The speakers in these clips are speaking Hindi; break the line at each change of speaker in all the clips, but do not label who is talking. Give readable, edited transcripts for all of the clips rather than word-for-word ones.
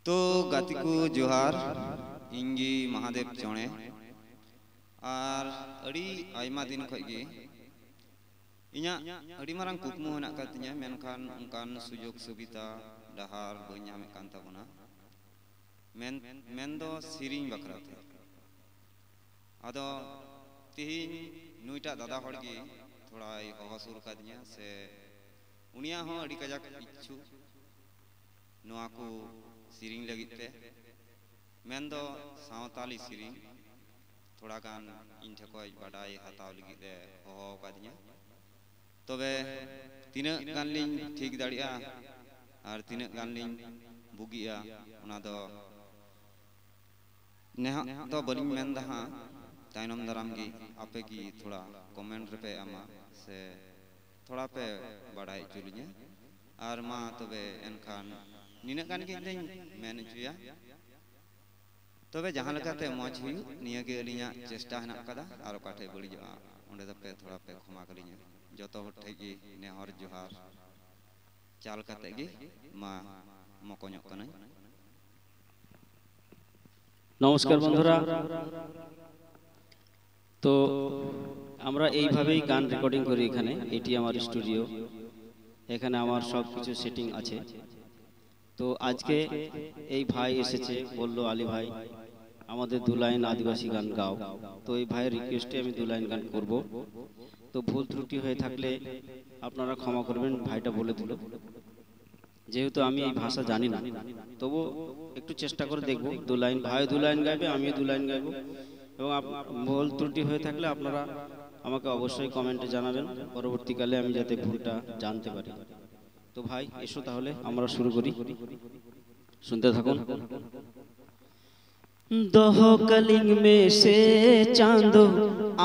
तो गातिकु जोहार इंगी महादेव चौड़े और अड़ी आयमा दिन खगे इना अड़ी मारंग कुकमु हेना कातिnya मेनखान उनकान सुजोग सुविधा डाहार बई ᱧᱟᱢᱮ कान ताबोना मेन दो सिरिंग बखराते आदो तिहिन नुईटा दादा हड़गी थोड़ा हहसुर कादिया से उनिया हो अड़ी कजाक इच्छु नोआ को सिरिंग लगिते मेन दो सावताली सिरिंग थोड़ा गान इन ठेकोय बाडाय हताव लगी दे हहो कादिया तबे तीना गान लिंग ठीक दाड़िया और तीना गान लिंग बुगिया उना दो नेहा तो बलिंग मेन दहा ताइनम दराम गी आपे की थोड़ा कमेंट रे पे आमा से थोड़ा पे बाडाय चुलिया और मा तबे एनखान निना गान गे लिंग मेन जुया तबे जहां लकाते मौज हुई निया गे अलिया चेष्टा हेना कदा और काठे बड़ी जो ओंडे दपे थोड़ा पे क्षमा कलिया जतो हर ठेगी नेहर जोहार चाल काते गे मा मकोñok कनाई
नमस्कार बंधुरा तो আমরা এইভাবেই গান রেকর্ডিং করি এখানে এটি আমার স্টুডিও এখানে আমার সবকিছু সেটিং আছে তো আজকে এই ভাই এসেছে বলল আলী ভাই আমাদের দু লাইন আদিবাসী গান গাও তো এই ভাইয়ের রিকোয়েস্টে আমি দু লাইন গান করব তো ভুল ত্রুটি হয়ে থাকলে আপনারা ক্ষমা করবেন ভাইটা বলে দিল যেহেতু আমি এই ভাষা জানি না তবু একটু চেষ্টা করে দেখব দু লাইন ভাই দু লাইন গাইবে আমিও দু লাইন গাইব এবং ভুল ত্রুটি হয়ে থাকলে আপনারা আমাকে অবশ্যই কমেন্টে জানাবেন পরবর্তীকালে আমি যাতে ভুলটা জানতে পারি তো ভাই এসো তাহলে আমরা শুরু করি শুনতে থাকুন দহ কলিং মে সে চাঁদ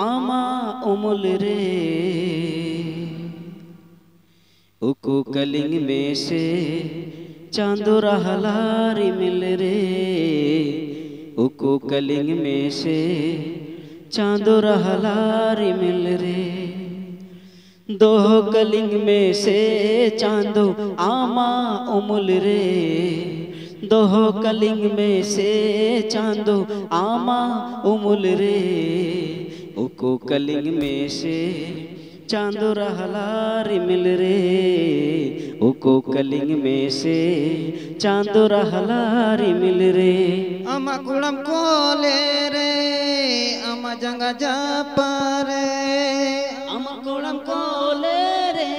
আমা উমল রে उको कलिंग में से चांदो रहलारी मिल रे उको कलिंग में से चांदो रहलारी मिल रे दो कलिंग में से चांदो आमा उमुल रे दो कलिंग में से चांदो आमा उमुल रे उको कलिंग में से चांदो रहलारी मिल रे उको कलिंग में से चांदो रहलारी मिल रे
अमा कुड़म कोले रे अमा जंगा जापा रे
अमा कुड़म कोले रे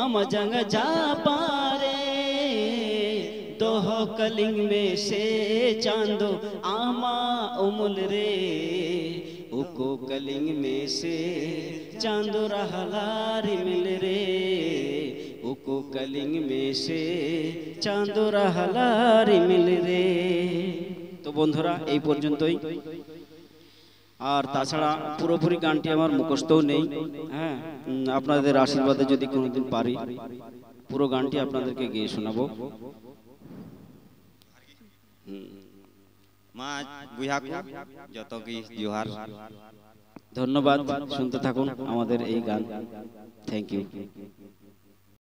अमा जंगा जापा रे दोह कलिंग में से चांदो आमा उमुल रे उको कलिंग में से चांदो रहलारी मिल रे उको कलिंग में से चांदो रहलारी मिल रे तो बंधुरा এই পর্যন্তই আর তাছাড়া পুরোপুরি গানটি আমার মুখস্থও নেই হ্যাঁ আপনাদের আশীর্বাদে যদি কোনোদিন পারি পুরো গানটি আপনাদেরকে গেয়ে শোনাবো
মা বুইহাকু যত কি জোহার
ধন্যবাদ শুনতে থাকুন আমাদের এই গান থ্যাংক ইউ